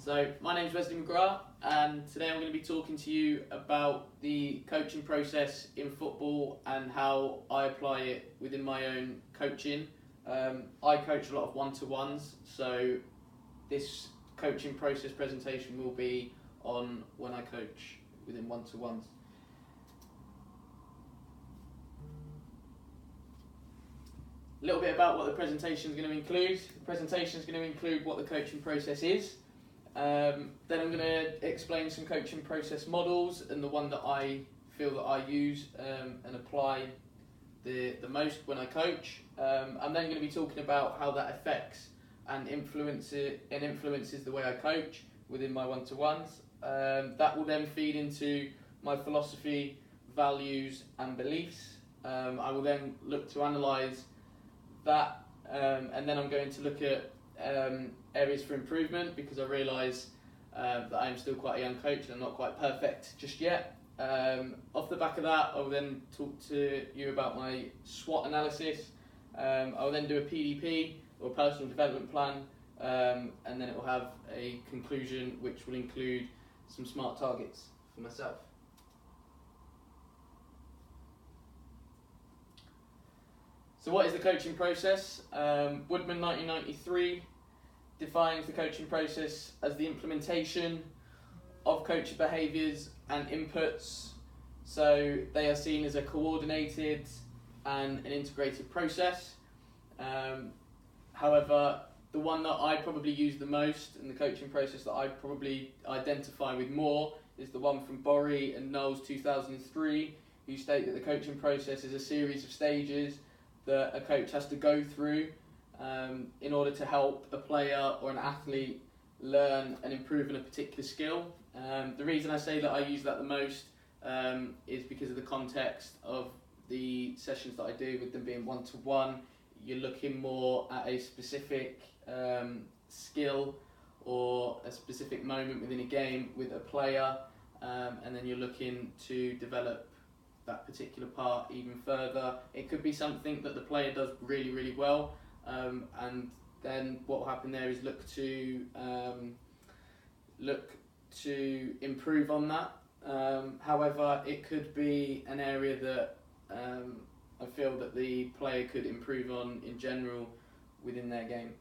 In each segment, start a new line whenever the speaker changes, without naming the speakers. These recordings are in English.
So my name is Wesley McGrath, and today I'm going to be talking to you about the coaching process in football and how I apply it within my own coaching. I coach a lot of one-to-ones, so this coaching process presentation will be on when I coach within one-to-ones. A little bit about what the presentation is going to include. The presentation is going to include what the coaching process is. Then I'm going to explain some coaching process models and the one that I feel that I use and apply the most when I coach. I'm then going to be talking about how that affects and influences the way I coach within my one-to-ones. That will then feed into my philosophy, values and beliefs. I will then look to analyse that, and then I'm going to look at areas for improvement, because I realise that I am still quite a young coach and I'm not quite perfect just yet. Off the back of that, I will then talk to you about my SWOT analysis. I will then do a PDP, or personal development plan, and then it will have a conclusion which will include some SMART targets for myself. So what is the coaching process? Woodman 1993 defines the coaching process as the implementation of coaching behaviours and inputs. So they are seen as a coordinated and an integrated process. However, the one that I probably use the most, and the coaching process that I probably identify with more, is the one from Borry and Knowles 2003, who state that the coaching process is a series of stages that a coach has to go through in order to help a player or an athlete learn and improve in a particular skill. The reason I say that I use that the most is because of the context of the sessions that I do, with them being one-to-one. You're looking more at a specific skill or a specific moment within a game with a player, and then you're looking to develop that particular part even further. It could be something that the player does really, really well, and then what will happen there is look to improve on that. However, it could be an area that I feel that the player could improve on in general within their game.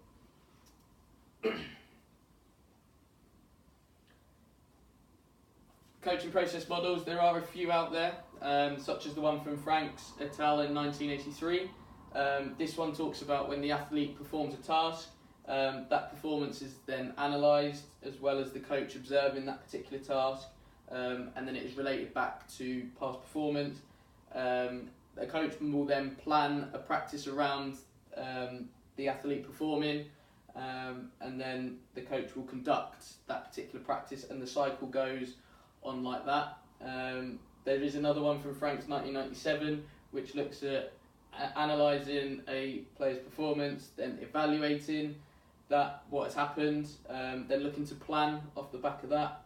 Coaching process models, there are a few out there, such as the one from Franks et al. In 1983. This one talks about when the athlete performs a task, that performance is then analysed, as well as the coach observing that particular task, and then it is related back to past performance. A coach will then plan a practice around the athlete performing, and then the coach will conduct that particular practice, and the cycle goes on like that. There is another one from Frank's 1997, which looks at analysing a player's performance, then evaluating that, what has happened, then looking to plan off the back of that,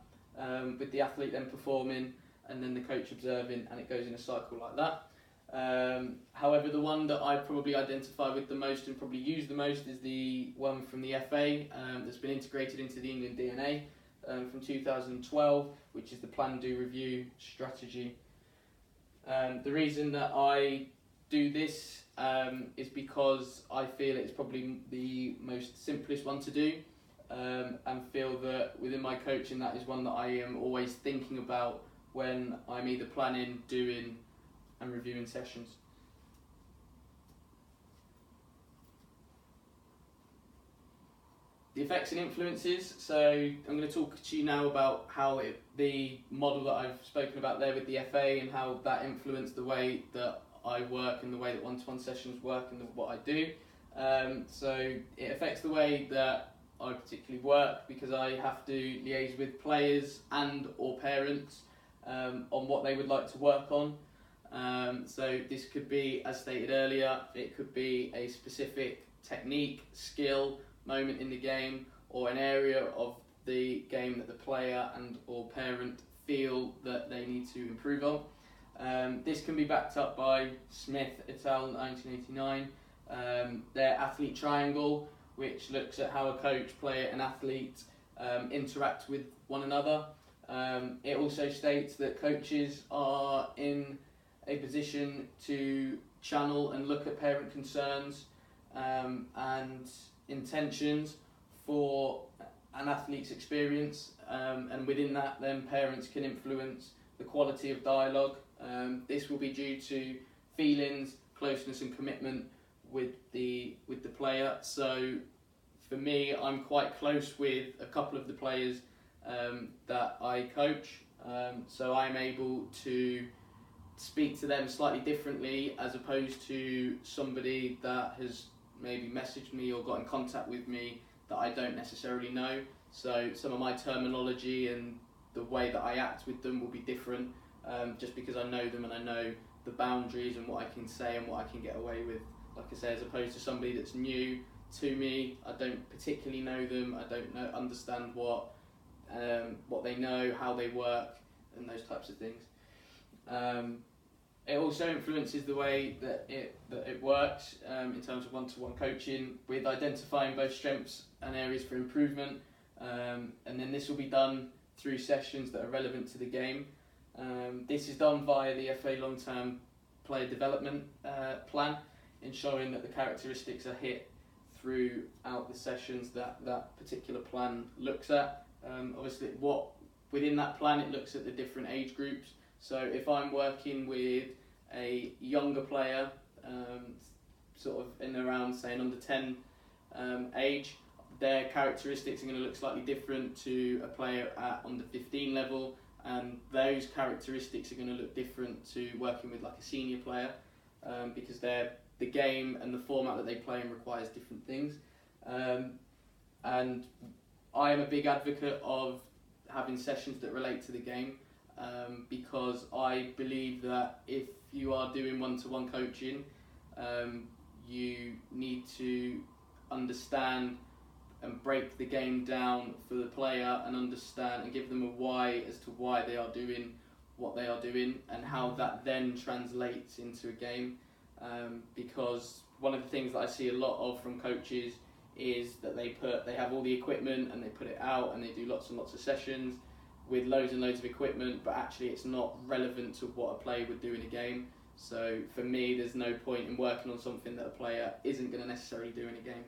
with the athlete then performing and then the coach observing, and it goes in a cycle like that. However, the one that I probably identify with the most and probably use the most is the one from the FA, that's been integrated into the England DNA, from 2012, which is the plan, do, review strategy. The reason that I do this is because I feel it's probably the most simplest one to do, and feel that within my coaching that is one that I am always thinking about when I'm either planning, doing and reviewing sessions. The effects and influences. So I'm going to talk to you now about how the model that I've spoken about there with the FA, and how that influenced the way that I work and the way that one-to-one sessions work and what I do. So it affects the way that I particularly work, because I have to liaise with players and or parents on what they would like to work on. So this could be, as stated earlier, it could be a specific technique, skill, moment in the game, or an area of the game that the player and or parent feel that they need to improve on. This can be backed up by Smith et al. 1989, their athlete triangle, which looks at how a coach, player and athlete interact with one another. It also states that coaches are in a position to channel and look at parent concerns and intentions for an athlete's experience, and within that then parents can influence the quality of dialogue. This will be due to feelings, closeness and commitment with the player. So for me, I'm quite close with a couple of the players that I coach, so I'm able to speak to them slightly differently as opposed to somebody that has maybe messaged me or got in contact with me that I don't necessarily know. So some of my terminology and the way that I act with them will be different, just because I know them and I know the boundaries and what I can say and what I can get away with. Like I say, as opposed to somebody that's new to me, I don't particularly know them, I don't understand what they know, how they work, and those types of things. It also influences the way that it works in terms of one-to-one coaching, with identifying both strengths and areas for improvement, and then this will be done through sessions that are relevant to the game. This is done via the FA long-term player development plan, ensuring that the characteristics are hit throughout the sessions that particular plan looks at. Obviously, within that plan, it looks at the different age groups. So if I'm working with a younger player, sort of in around, say, an under 10 age, their characteristics are going to look slightly different to a player at under 15 level, and those characteristics are going to look different to working with like a senior player, because the game and the format that they play in requires different things. And I am a big advocate of having sessions that relate to the game, because I believe that if you are doing one-to-one coaching, you need to understand and break the game down for the player and understand and give them a why as to why they are doing what they are doing and how that then translates into a game. Because one of the things that I see a lot of from coaches is that they have all the equipment and they put it out and they do lots and lots of sessions with loads and loads of equipment, but actually it's not relevant to what a player would do in a game. So for me, there's no point in working on something that a player isn't going to necessarily do in a game.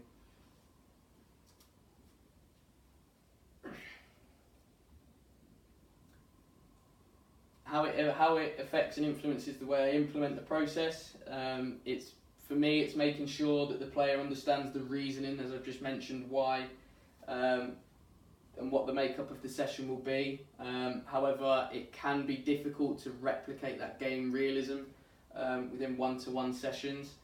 How it affects and influences the way I implement the process. For me, it's making sure that the player understands the reasoning, as I've just mentioned, why and what the makeup of the session will be. However, it can be difficult to replicate that game realism within one-to-one sessions,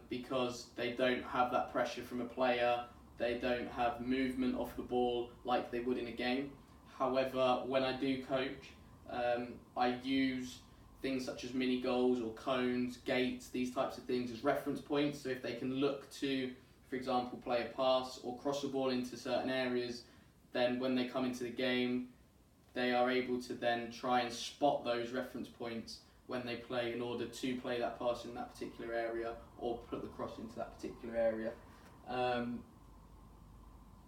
because they don't have that pressure from a player, they don't have movement off the ball like they would in a game. However, when I do coach, I use things such as mini goals or cones, gates, these types of things as reference points. So if they can look to, for example, play a pass or cross a ball into certain areas, then when they come into the game, they are able to then try and spot those reference points when they play in order to play that pass in that particular area or put the cross into that particular area.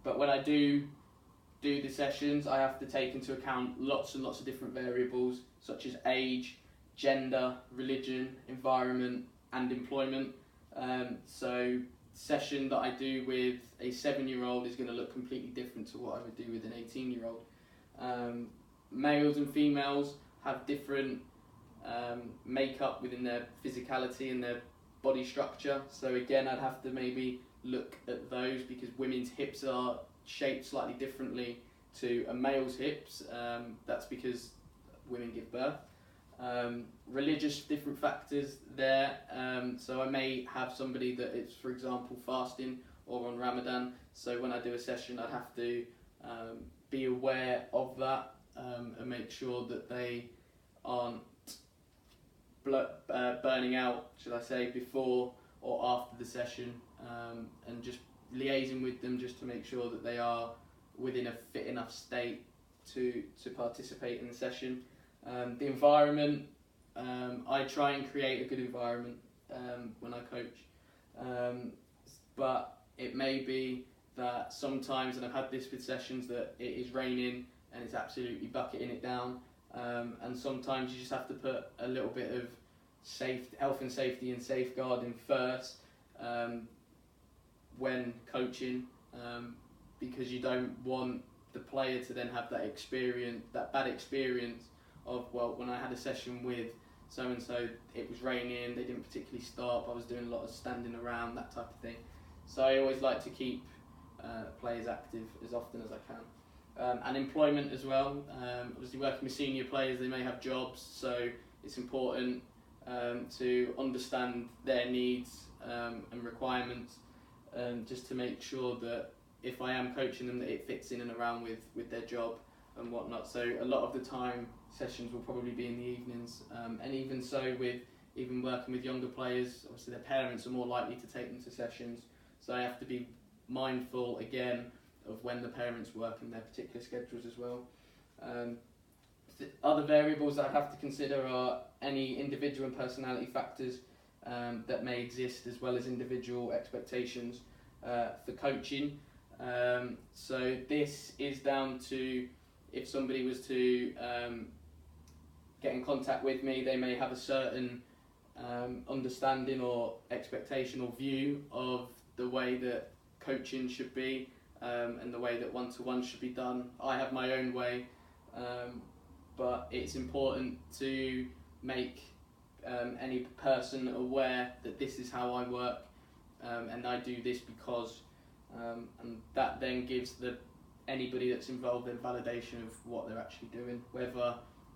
But when I do the sessions, I have to take into account lots and lots of different variables such as age, gender, religion, environment and employment. So session that I do with a 7-year-old is going to look completely different to what I would do with an 18-year-old. Males and females have different makeup within their physicality and their body structure, so again I'd have to maybe look at those, because women's hips are shaped slightly differently to a male's hips. That's because women give birth. Religious different factors there, so I may have somebody that is, for example, fasting or on Ramadan, so when I do a session I'd have to be aware of that and make sure that they aren't burning out, should I say, before or after the session, and just liaising with them just to make sure that they are within a fit enough state to participate in the session. The environment, I try and create a good environment when I coach, but it may be that sometimes, and I've had this with sessions, that it is raining and it's absolutely bucketing it down, and sometimes you just have to put a little bit of health and safety and safeguarding first when coaching, because you don't want the player to then have that bad experience of, well, when I had a session with so and so, it was raining, they didn't particularly stop, I was doing a lot of standing around, that type of thing. So I always like to keep players active as often as I can. And employment as well. Obviously working with senior players, they may have jobs, so it's important to understand their needs and requirements, just to make sure that if I am coaching them, that it fits in and around with their job and whatnot. So a lot of the time sessions will probably be in the evenings, and even so with even working with younger players, obviously their parents are more likely to take them to sessions, so I have to be mindful again of when the parents work and their particular schedules as well. Other variables that I have to consider are any individual and personality factors that may exist, as well as individual expectations for coaching. So this is down to, if somebody was to get in contact with me, they may have a certain understanding or expectation or view of the way that coaching should be, and the way that one-to-one should be done. I have my own way, but it's important to make any person aware that this is how I work, and I do this because, and that then gives anybody that's involved in validation of what they're actually doing, whether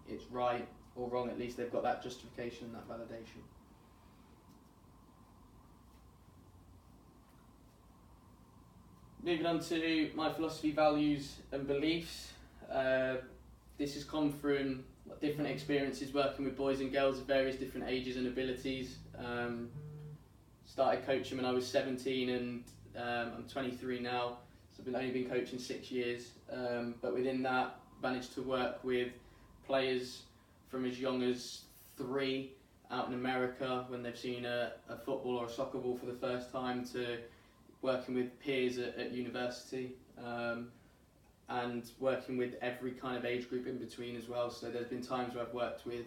it's right or wrong. At least they've got that justification and that validation. Moving on to my philosophy, values and beliefs. This has come from different experiences working with boys and girls of various different ages and abilities. Started coaching when I was 17 and I'm 23 now, so I've only been coaching 6 years. But within that, managed to work with players from as young as 3 out in America when they've seen a football or a soccer ball for the first time, to working with peers at university, and working with every kind of age group in between as well. So there's been times where I've worked with,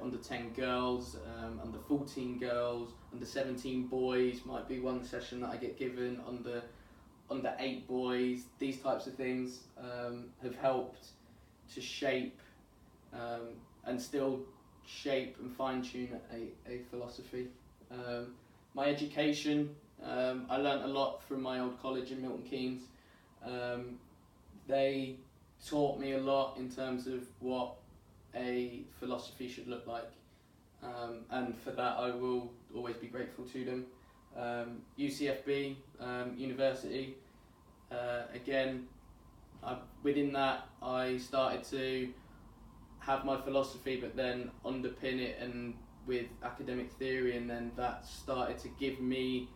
under 10 girls, under 14 girls, under 17 boys, might be one session that I get given, under 8 boys. These types of things have helped to shape and still shape and fine-tune a philosophy. My education, I learnt a lot from my old college in Milton Keynes. They taught me a lot in terms of what a philosophy should look like, and for that I will always be grateful to them. UCFB, university, again, within that I started to have my philosophy, but then underpin it and with academic theory, and then that started to give me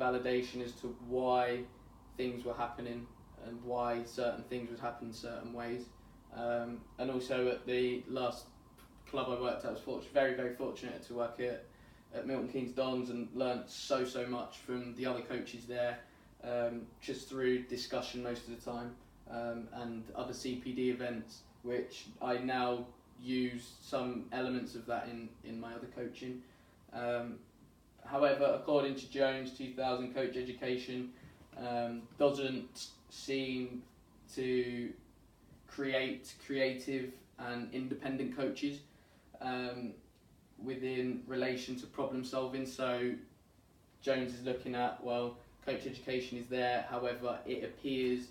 validation as to why things were happening and why certain things would happen certain ways. And also at the last club I worked at, I was very, very fortunate to work at Milton Keynes Dons, and learnt so much from the other coaches there, just through discussion most of the time, and other CPD events, which I now use some elements of that in my other coaching. However, according to Jones 2000 Coach Education, doesn't seem to create creative and independent coaches within relation to problem solving. So Jones is looking at, well, coach education is there, however it appears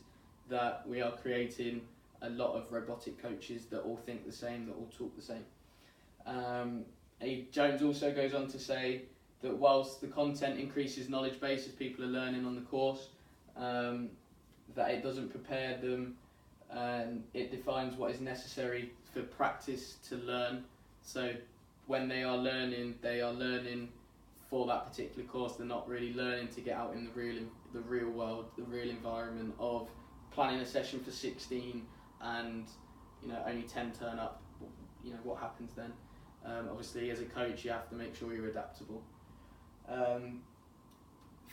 that we are creating a lot of robotic coaches that all think the same, that all talk the same. Jones also goes on to say that whilst the content increases knowledge base as people are learning on the course, that it doesn't prepare them, and it defines what is necessary for practice to learn. So when they are learning for that particular course. They're not really learning to get out in the real world, the real environment of planning a session for 16 and only 10 turn up. What happens then? Obviously, as a coach, you have to make sure you're adaptable.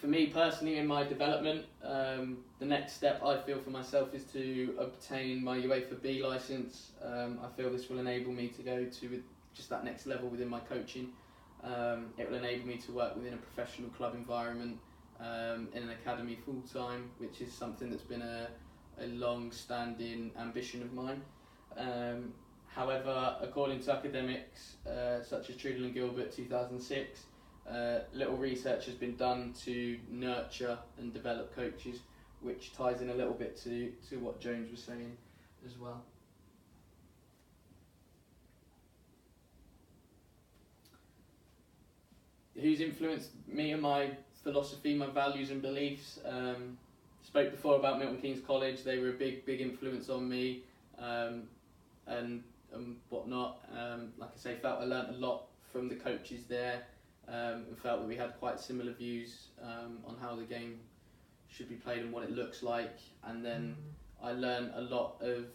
For me personally, in my development, the next step I feel for myself is to obtain my UEFA B licence. I feel this will enable me to go to just that next level within my coaching. It will enable me to work within a professional club environment, in an academy full time, which is something that's been a long-standing ambition of mine. However, according to academics such as Trudel and Gilbert 2006, little research has been done to nurture and develop coaches, which ties in a little bit to what Jones was saying as well. Who's influenced me and my philosophy, my values and beliefs? Spoke before about Milton Keynes College. They were a big influence on me, and whatnot. Like I say, felt I learnt a lot from the coaches there, and felt that we had quite similar views on how the game should be played and what it looks like. And then I learned a lot of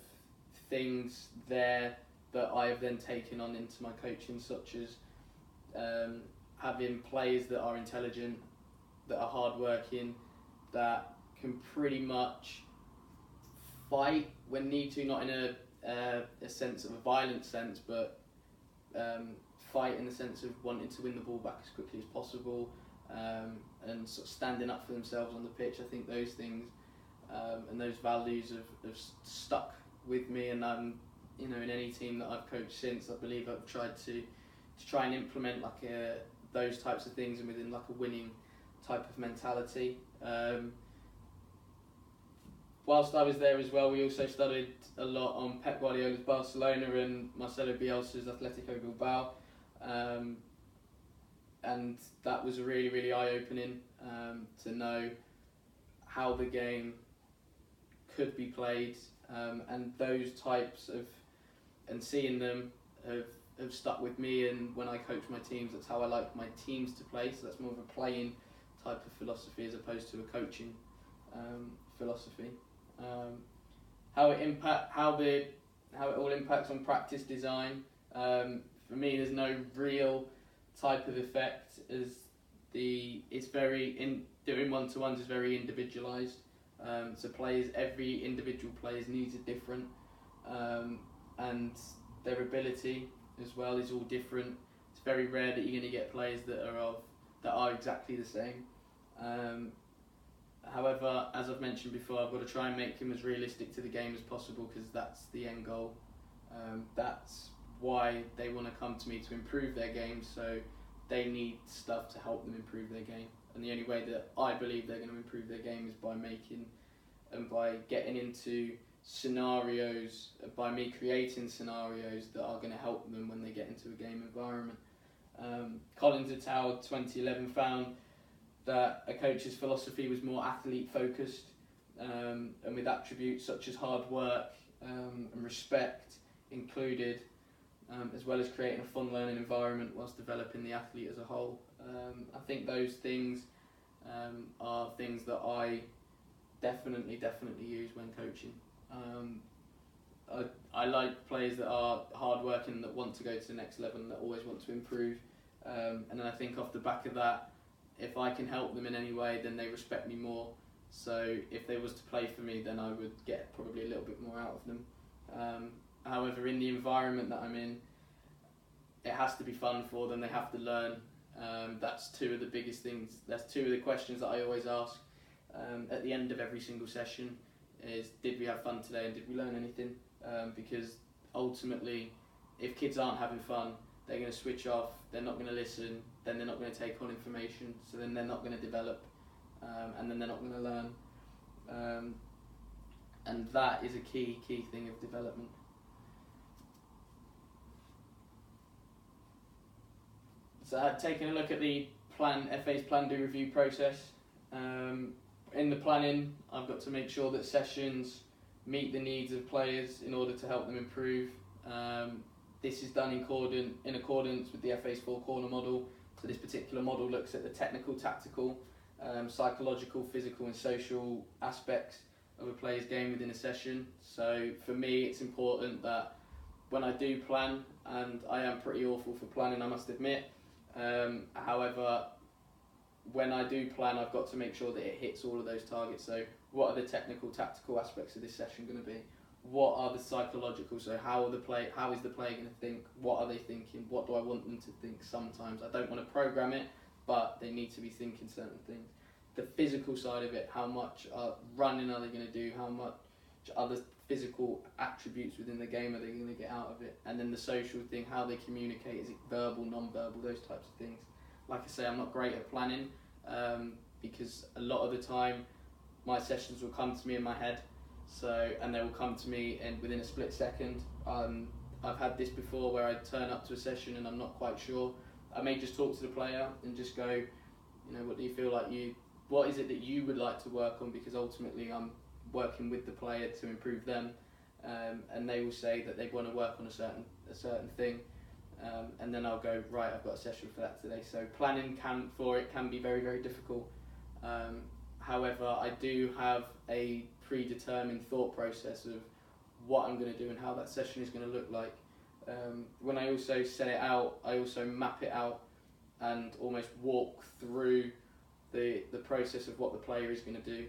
things there that I have then taken on into my coaching, such as having players that are intelligent, that are hardworking, that can pretty much fight when need to, not in a sense of a violent sense, but fight in the sense of wanting to win the ball back as quickly as possible, and sort of standing up for themselves on the pitch. I think those things and those values have stuck with me, and in any team that I've coached since, I believe I've tried to try and implement those types of things, and within a winning type of mentality. Whilst I was there as well, we also studied a lot on Pep Guardiola's Barcelona and Marcelo Bielsa's Atletico Bilbao, and that was really eye-opening to know how the game could be played, and those types of, and seeing them have stuck with me. And when I coach my teams, that's how I like my teams to play. So that's more of a playing type of philosophy as opposed to a coaching philosophy. How it all impacts on practice design. For me, there's no real type of effect, as it's very doing one-to-ones is very individualised. So every individual player's needs are different, and their ability as well is all different. It's very rare that you're going to get players that are exactly the same. However, as I've mentioned before, I've got to try and make them as realistic to the game as possible, because that's the end goal. That's why they want to come to me, to improve their game. So they need stuff to help them improve their game. And the only way that I believe they're going to improve their game is by getting into scenarios, by me creating scenarios that are going to help them when they get into a game environment. Collins et al. 2011 found that a coach's philosophy was more athlete focused, and with attributes such as hard work and respect included, as well as creating a fun learning environment whilst developing the athlete as a whole. I think those things are things that I definitely use when coaching. I like players that are hard working, that want to go to the next level, and that always want to improve. And then I think off the back of that, if I can help them in any way, then they respect me more. So if they was to play for me, then I would get probably a little bit more out of them. However, in the environment that I'm in, it has to be fun for them. They have to learn. That's two of the biggest things. That's two of the questions that I always ask at the end of every single session is, did we have fun today and did we learn anything? Because ultimately, if kids aren't having fun, they're going to switch off, they're not going to listen, then they're not going to take on information, so then they're not going to develop, and then they're not going to learn. And that is a key thing of development. So taking a look at the FA's plan, do, review process. In the planning, I've got to make sure that sessions meet the needs of players in order to help them improve. This is done in accordance with the FA's four-corner model. So this particular model looks at the technical, tactical, psychological, physical and social aspects of a player's game within a session. So for me, it's important that when I do plan, and I am pretty awful for planning, I must admit, however, when I do plan, I've got to make sure that it hits all of those targets. So what are the technical, tactical aspects of this session going to be? What are the psychological? So how is the player going to think? What are they thinking? What do I want them to think? Sometimes I don't want to program it, but they need to be thinking certain things. The physical side of it, how much running are they going to do? How much other physical attributes within the game are they going to get out of it? And then the social thing, how they communicate, is it verbal, non-verbal, those types of things. Like I say, I'm not great at planning because a lot of the time my sessions will come to me in my head, and they will come to me and within a split second. I've had this before where I turn up to a session and I'm not quite sure. I may just talk to the player and just go, what do you feel like what is it that you would like to work on? Because ultimately I'm working with the player to improve them, and they will say that they want to work on a certain thing, and then I'll go, right, I've got a session for that today. So planning can be very, very difficult. However, I do have a predetermined thought process of what I'm going to do and how that session is going to look like. When I also set it out, I also map it out and almost walk through the process of what the player is going to do.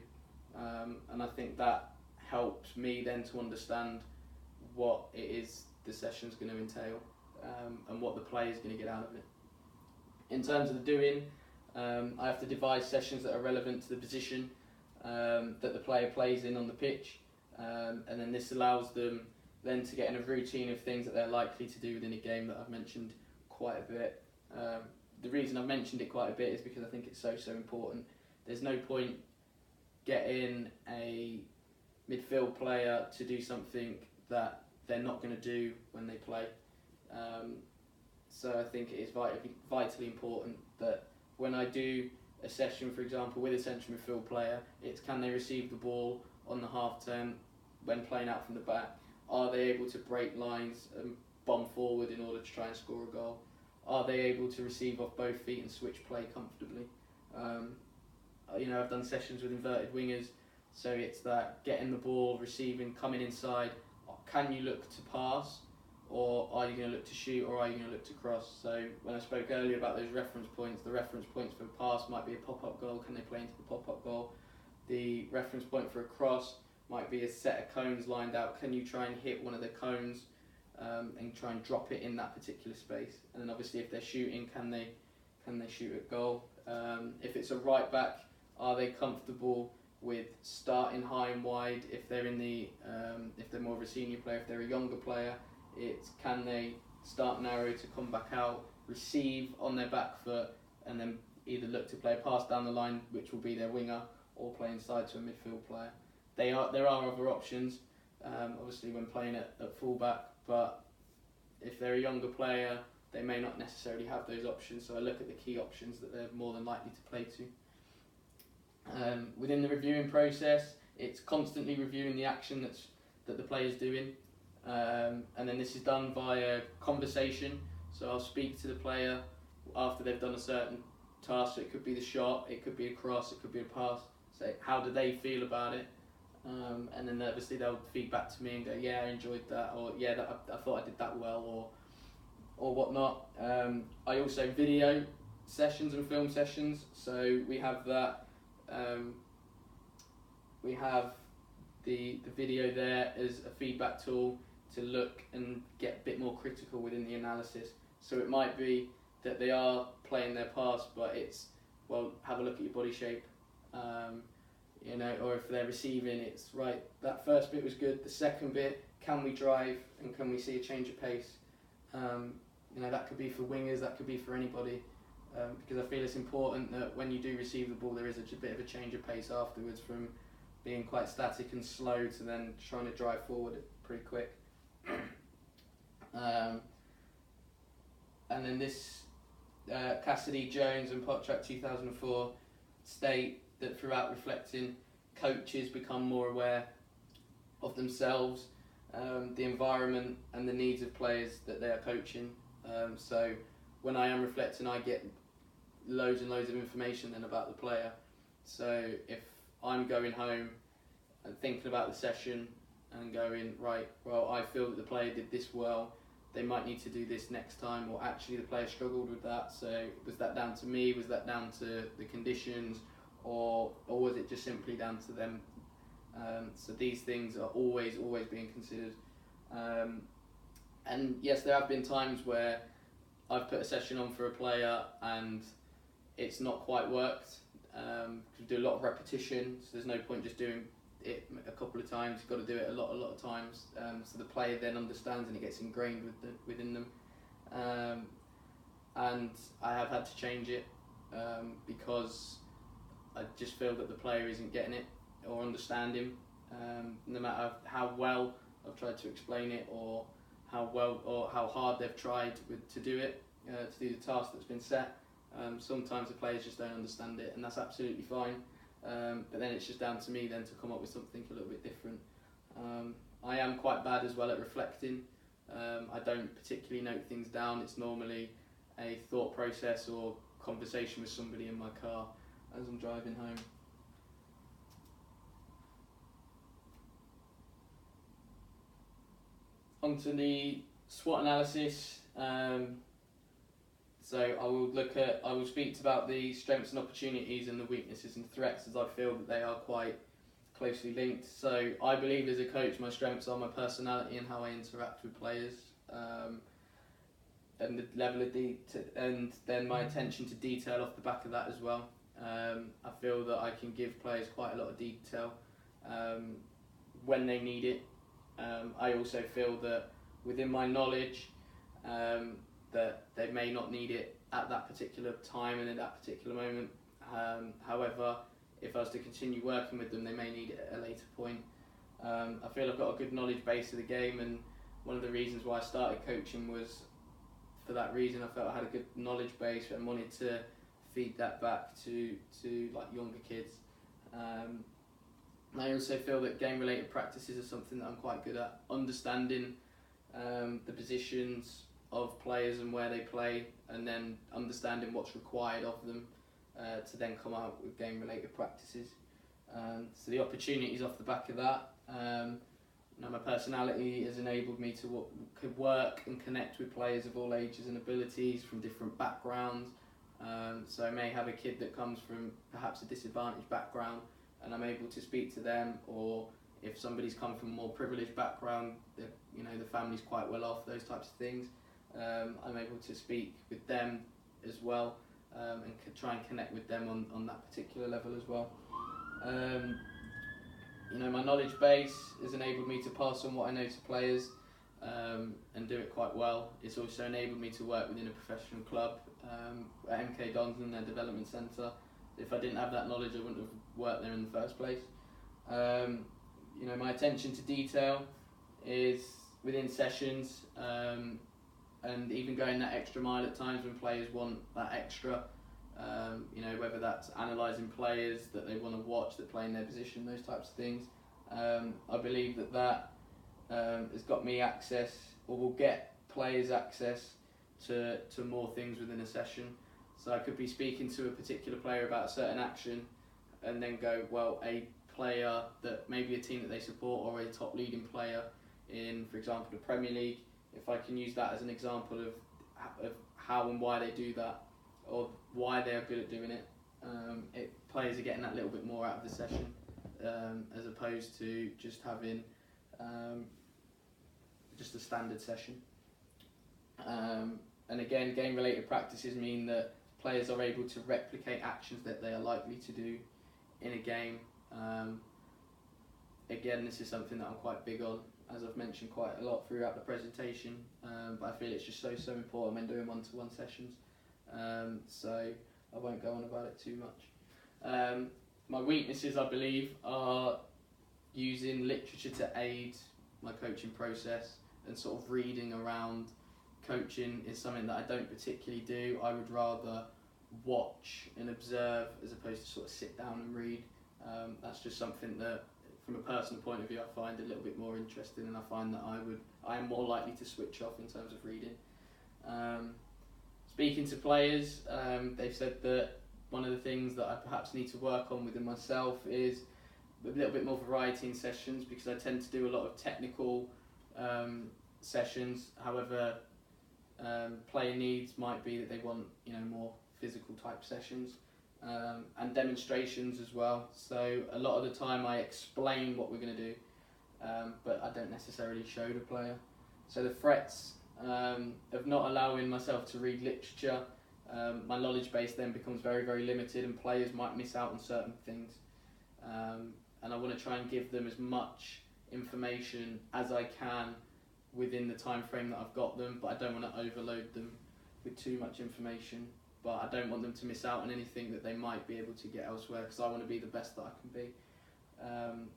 And I think that helps me then to understand what it is the session's going to entail, and what the player is going to get out of it. In terms of the doing, I have to devise sessions that are relevant to the position that the player plays in on the pitch, and then this allows them then to get in a routine of things that they're likely to do within a game that I've mentioned quite a bit. The reason I've mentioned it quite a bit is because I think it's so important. There's no point getting a midfield player to do something that they're not going to do when they play. So I think it is vitally important that when I do a session, for example, with a central midfield player, it's can they receive the ball on the half turn when playing out from the back? Are they able to break lines and bomb forward in order to try and score a goal? Are they able to receive off both feet and switch play comfortably? I've done sessions with inverted wingers, so it's that getting the ball, receiving, coming inside. Can you look to pass, or are you going to look to shoot, or are you going to look to cross? So when I spoke earlier about those reference points, the reference points for a pass might be a pop-up goal. Can they play into the pop-up goal? The reference point for a cross might be a set of cones lined out. Can you try and hit one of the cones and try and drop it in that particular space? And then obviously if they're shooting, can they shoot at goal? If it's a right back, are they comfortable with starting high and wide? If they're if they're more of a senior player, if they're a younger player, it's can they start narrow to come back out, receive on their back foot, and then either look to play a pass down the line, which will be their winger, or play inside to a midfield player. There are other options, obviously when playing at fullback, but if they're a younger player, they may not necessarily have those options. So I look at the key options that they're more than likely to play to. Within the reviewing process, it's constantly reviewing the action that the player's doing, and then this is done via conversation. So I'll speak to the player after they've done a certain task. So it could be the shot, it could be a cross, it could be a pass. Say how do they feel about it, and then obviously they'll feed back to me and go, yeah, I enjoyed that, or yeah, I thought I did that well, or whatnot. I also video sessions and film sessions, so we have that. We have the video there as a feedback tool to look and get a bit more critical within the analysis. So it might be that they are playing their pass, but it's, well, have a look at your body shape, or if they're receiving, it's right, that first bit was good, the second bit, can we drive and can we see a change of pace? That could be for wingers, that could be for anybody. Because I feel it's important that when you do receive the ball, there is a bit of a change of pace afterwards, from being quite static and slow to then trying to drive forward pretty quick. And then this Cassidy, Jones and Pottrack 2004 state that throughout reflecting, coaches become more aware of themselves, the environment and the needs of players that they are coaching. So when I am reflecting, I get loads and loads of information then about the player. So if I'm going home and thinking about the session and going, right, well, I feel that the player did this well, they might need to do this next time, or actually the player struggled with that, so was that down to me, was that down to the conditions, or was it just simply down to them? So these things are always being considered. And yes, there have been times where I've put a session on for a player and it's not quite worked. We do a lot of repetition, so there's no point just doing it a couple of times. You've got to do it a lot of times, so the player then understands and it gets ingrained within them. And I have had to change it because I just feel that the player isn't getting it or understanding, no matter how well I've tried to explain it, or how well or how hard they've tried to do it, to do the task that's been set. Sometimes the players just don't understand it, and that's absolutely fine. But then it's just down to me then to come up with something a little bit different. I am quite bad as well at reflecting. I don't particularly note things down. It's normally a thought process or conversation with somebody in my car as I'm driving home. Onto the SWOT analysis. So I will speak about the strengths and opportunities and the weaknesses and threats, as I feel that they are quite closely linked. So I believe as a coach, my strengths are my personality and how I interact with players, and the level of and then my attention to detail off the back of that as well. I feel that I can give players quite a lot of detail when they need it. I also feel that within my knowledge, that they may not need it at that particular time and at that particular moment. However, if I was to continue working with them, they may need it at a later point. I feel I've got a good knowledge base of the game, and one of the reasons why I started coaching was for that reason. I felt I had a good knowledge base and wanted to feed that back to like younger kids. I also feel that game-related practices are something that I'm quite good at, understanding the positions of players and where they play, and then understanding what's required of them to then come out with game-related practices. So the opportunities off the back of that, my personality has enabled me to work and connect with players of all ages and abilities from different backgrounds. So I may have a kid that comes from perhaps a disadvantaged background, and I'm able to speak to them, or if somebody's come from a more privileged background, the family's quite well off, those types of things, I'm able to speak with them as well, and try and connect with them on that particular level as well. My knowledge base has enabled me to pass on what I know to players, and do it quite well. It's also enabled me to work within a professional club, at MK Dons in their development centre. If I didn't have that knowledge, I wouldn't have worked there in the first place. My attention to detail is within sessions, and even going that extra mile at times when players want that extra, whether that's analysing players that they want to watch that play in their position, those types of things. I believe that has got me access, or will get players access to more things within a session. So I could be speaking to a particular player about a certain action, and then go, well, a player that maybe a team that they support, or a top leading player in, for example, the Premier League, if I can use that as an example of how and why they do that, or why they're good at doing it, players are getting that little bit more out of the session, as opposed to just having just a standard session. And again, game-related practices mean that players are able to replicate actions that they are likely to do in a game. Again, this is something that I'm quite big on, as I've mentioned quite a lot throughout the presentation, but I feel it's just so important when doing one-to-one sessions, so I won't go on about it too much. My weaknesses, I believe, are using literature to aid my coaching process, and sort of reading around coaching is something that I don't particularly do. I would rather watch and observe as opposed to sort of sit down and read. That's just something that, from a personal point of view, I find a little bit more interesting, and I find that I am more likely to switch off in terms of reading. Speaking to players, they've said that one of the things that I perhaps need to work on within myself is a little bit more variety in sessions, because I tend to do a lot of technical sessions. However, player needs might be that they want more physical type sessions, and demonstrations as well. So a lot of the time I explain what we're going to do, but I don't necessarily show the player. So the threats of not allowing myself to read literature, my knowledge base then becomes very, very limited, and players might miss out on certain things. And I want to try and give them as much information as I can within the time frame that I've got them, but I don't want to overload them with too much information. But I don't want them to miss out on anything that they might be able to get elsewhere, because I want to be the best that I can be.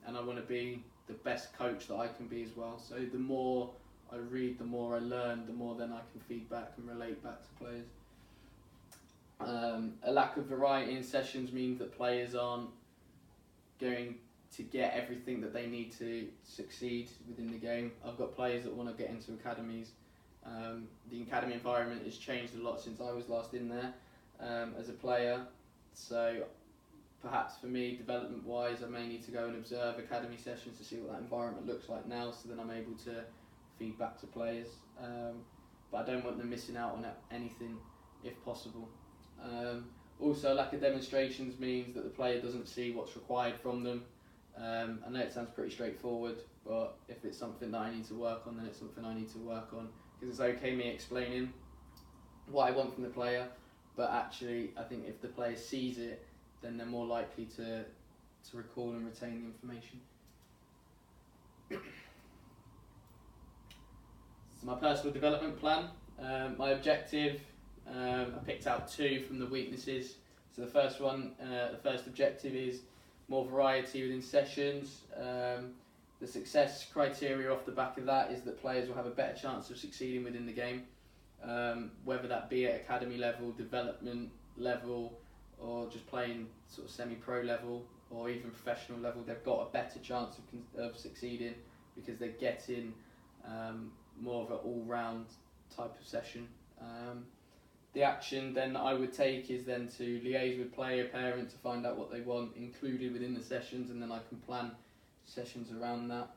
And I want to be the best coach that I can be as well. So the more I read, the more I learn, the more then I can feed back and relate back to players. A lack of variety in sessions means that players aren't going to get everything that they need to succeed within the game. I've got players that want to get into academies. The academy environment has changed a lot since I was last in there as a player. So perhaps for me, development wise, I may need to go and observe academy sessions to see what that environment looks like now, so then I'm able to feed back to players. But I don't want them missing out on anything if possible. Also, lack of demonstrations means that the player doesn't see what's required from them. I know it sounds pretty straightforward, but if it's something that I need to work on, then it's something I need to work on. Because it's okay me explaining what I want from the player, but actually I think if the player sees it, then they're more likely to recall and retain the information. So my personal development plan, my objective, I picked out 2 from the weaknesses. So the first one, the first objective is more variety within sessions. The success criteria off the back of that is that players will have a better chance of succeeding within the game, whether that be at academy level, development level, or just playing sort of semi-pro level or even professional level. They've got a better chance of succeeding because they're getting more of an all-round type of session. The action then that I would take is then to liaise with player, parent to find out what they want included within the sessions, and then I can plan sessions around that,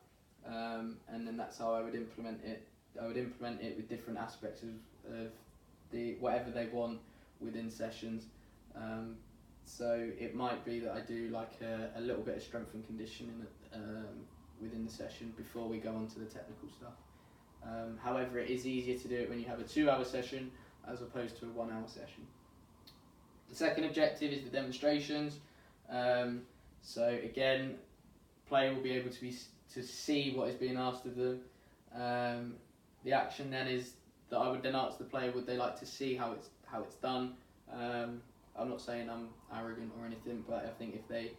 and then that's how I would implement it. I would implement it with different aspects of the whatever they want within sessions. So it might be that I do like a little bit of strength and conditioning within the session before we go on to the technical stuff. However, it is easier to do it when you have a 2-hour session as opposed to a 1-hour session. The second objective is the demonstrations. So again, player will be able to see what is being asked of them. The action then is that I would then ask the player, would they like to see how it's done? I'm not saying I'm arrogant or anything, but I think if they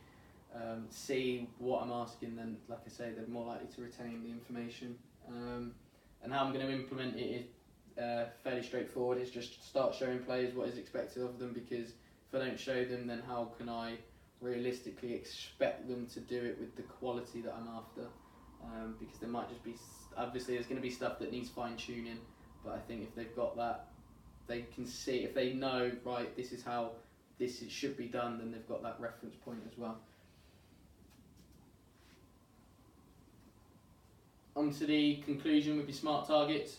see what I'm asking, then like I say, they're more likely to retain the information. And how I'm going to implement it is fairly straightforward. It's just start showing players what is expected of them, because if I don't show them, then how can I realistically expect them to do it with the quality that I'm after? Because there might just be, obviously there's going to be stuff that needs fine tuning, but I think if they've got that, they can see, if they know, right, this is how it should be done, then they've got that reference point as well. On to the conclusion with your SMART targets.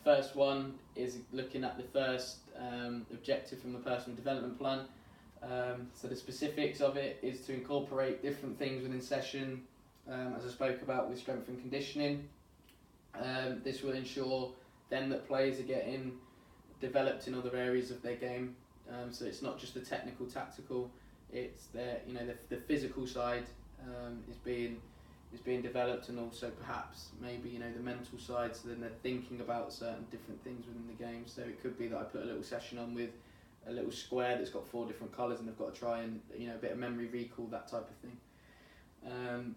First one is looking at the first objective from the personal development plan. So the specifics of it is to incorporate different things within session, as I spoke about with strength and conditioning. This will ensure then that players are getting developed in other areas of their game. So it's not just the technical, tactical. It's the physical side is being developed, and also perhaps maybe the mental side. So then they're thinking about certain different things within the game. So it could be that I put a little session on with a little square that's got 4 different colours, and they've got to try and a bit of memory recall, that type of thing.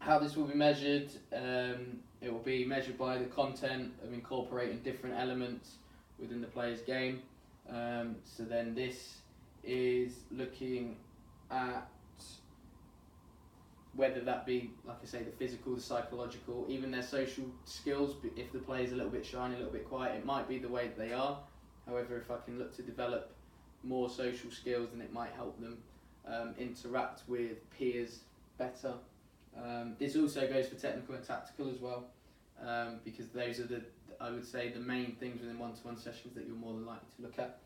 How this will be measured, it will be measured by the content of incorporating different elements within the player's game. So then this is looking at whether that be, like I say, the physical, the psychological, even their social skills. If the player's a little bit shy and a little bit quiet, it might be the way that they are. However, if I can look to develop more social skills, then it might help them interact with peers better. This also goes for technical and tactical as well. because those are I would say, the main things within one-to-one sessions that you're more than likely to look at.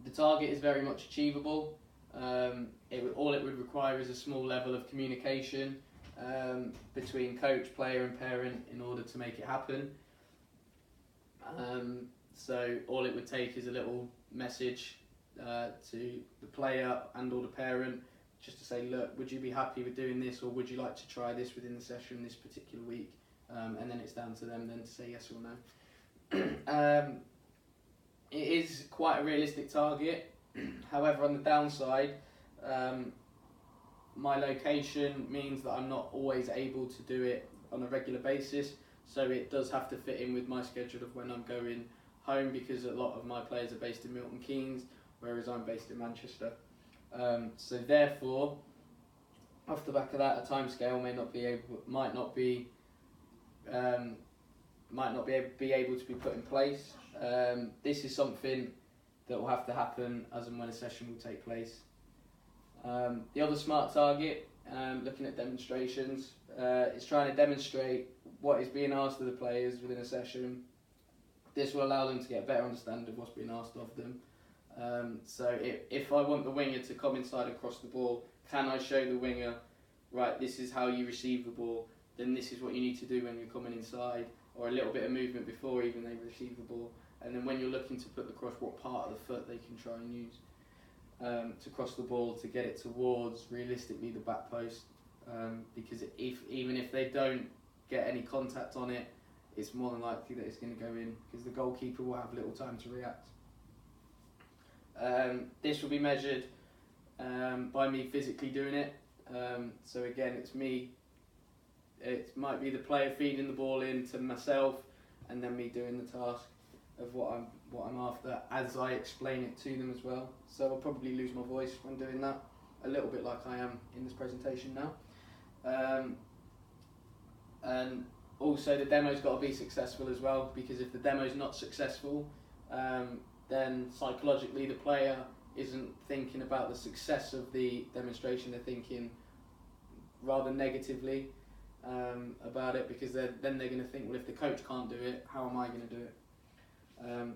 The target is very much achievable. All it would require is a small level of communication between coach, player and parent in order to make it happen. So all it would take is a little message to the player and or the parent, just to say, look, would you be happy with doing this, or would you like to try this within the session this particular week? And then it's down to them then to say yes or no. It is quite a realistic target. However, on the downside, my location means that I'm not always able to do it on a regular basis, so it does have to fit in with my schedule of when I'm going home, because a lot of my players are based in Milton Keynes, whereas I'm based in Manchester. So therefore, off the back of that, a timescale might not be able to be put in place. This is something that will have to happen as and when a session will take place. The other SMART target, looking at demonstrations, is trying to demonstrate what is being asked of the players within a session. This will allow them to get a better understanding of what's being asked of them. So if I want the winger to come inside and cross the ball, can I show the winger, right, this is how you receive the ball, then this is what you need to do when you're coming inside, or a little bit of movement before even they receive the ball. And then when you're looking to put the cross, what part of the foot they can try and use to cross the ball to get it towards, realistically, the back post. Because even if they don't get any contact on it, it's more than likely that it's going to go in, because the goalkeeper will have little time to react. This will be measured by me physically doing it. So again, it's me. It might be the player feeding the ball in to myself, and then me doing the task of what I'm after as I explain it to them as well. So I'll probably lose my voice when doing that, a little bit like I am in this presentation now. And also the demo's got to be successful as well, because if the demo's not successful, then psychologically the player isn't thinking about the success of the demonstration, they're thinking rather negatively about it, because then they're going to think, well, if the coach can't do it, how am I going to do it?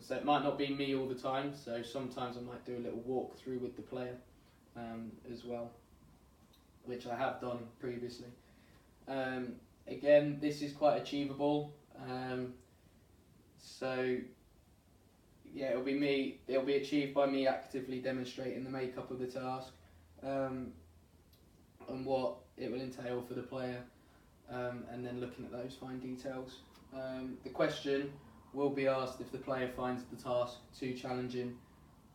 So it might not be me all the time, so sometimes I might do a little walk through with the player as well, which I have done previously. Again, this is quite achievable, so yeah, it'll be achieved by me actively demonstrating the makeup of the task and what it will entail for the player, and then looking at those fine details. The question will be asked if the player finds the task too challenging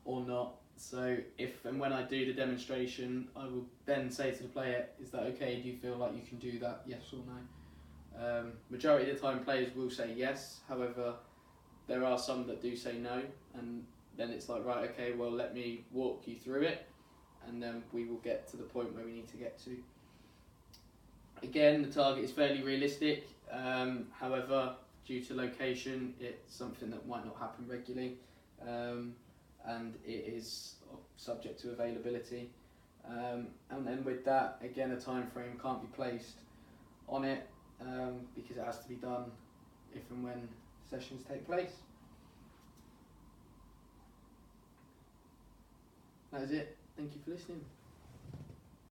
or not. So if and when I do the demonstration, I will then say to the player, is that okay? Do you feel like you can do that? Yes or no? Majority of the time players will say yes. However, there are some that do say no, and then it's like, right, okay, well, let me walk you through it, and then we will get to the point where we need to get to. Again, the target is fairly realistic. However, due to location, it's something that might not happen regularly, and it is subject to availability. And then with that, again, a time frame can't be placed on it, because it has to be done if and when sessions take place. That is it. Thank you for listening.